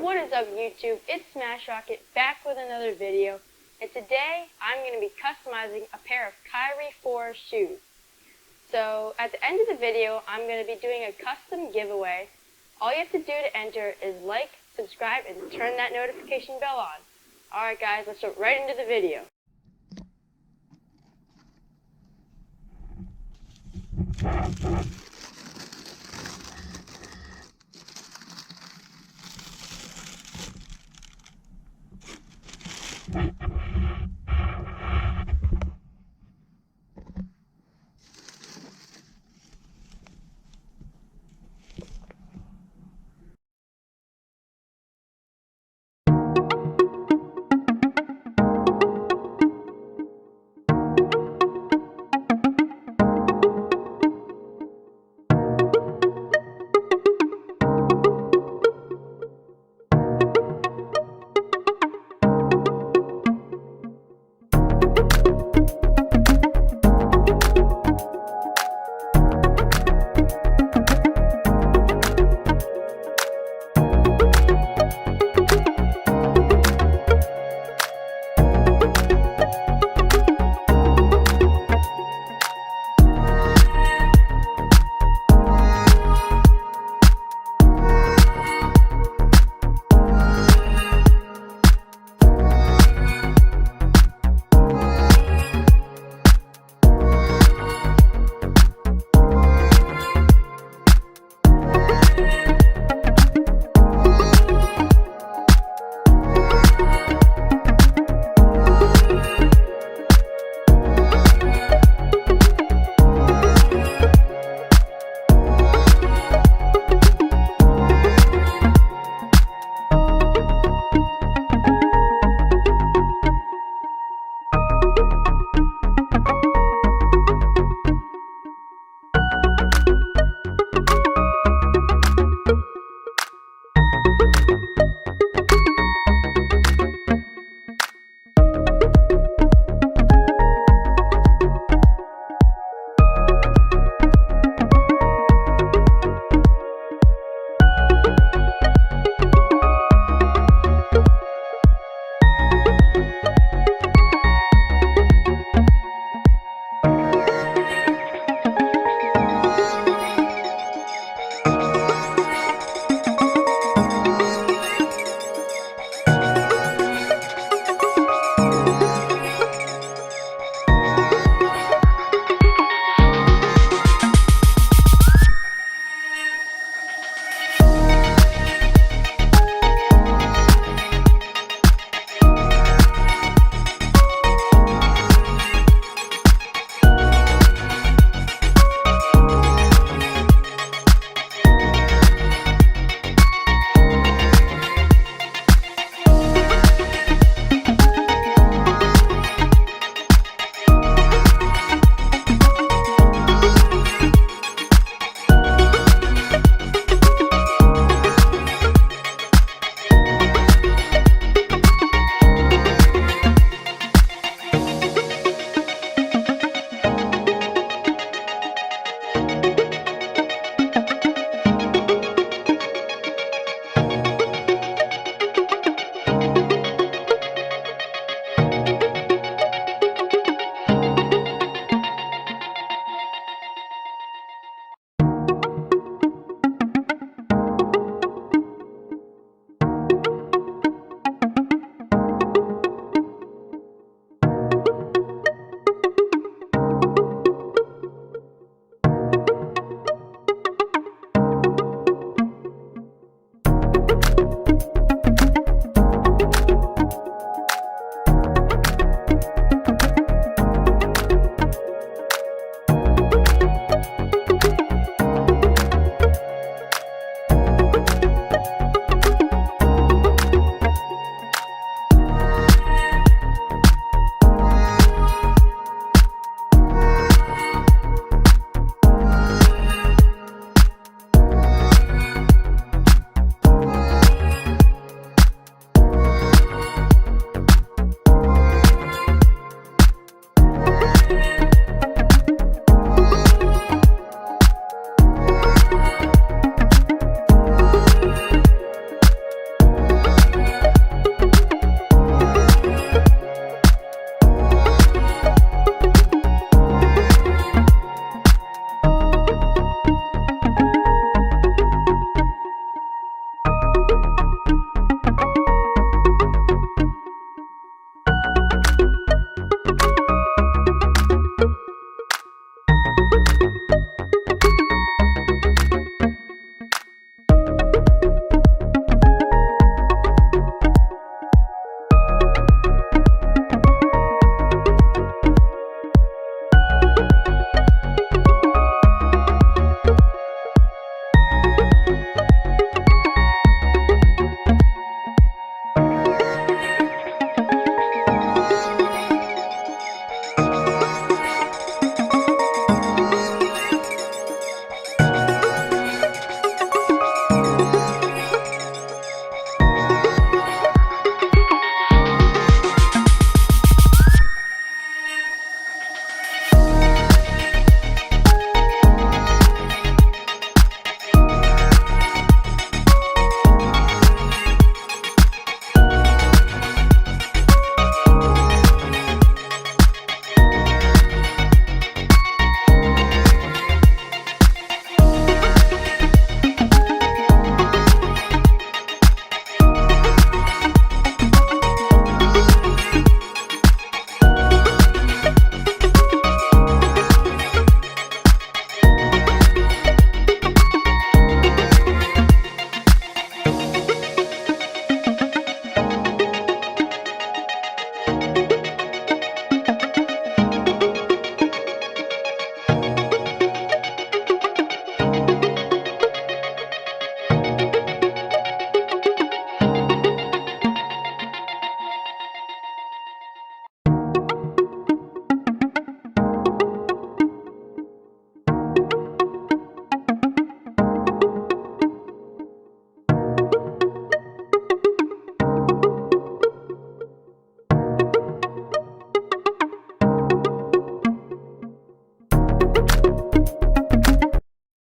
What is up, YouTube? It's Smash Rocket back with another video, and today I'm going to be customizing a pair of Kyrie 4's shoes. So at the end of the video, I'm going to be doing a custom giveaway. All you have to do to enter is like, subscribe, and turn that notification bell on. Alright guys, let's jump right into the video.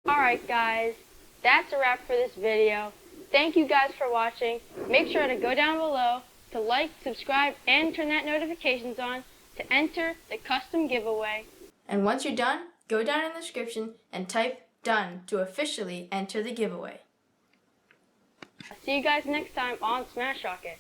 Alright guys, that's a wrap for this video. Thank you guys for watching. Make sure to go down below to like, subscribe, and turn that notifications on to enter the custom giveaway. And once you're done, go down in the description and type "done" to officially enter the giveaway. See you guys next time on Smash Rocket.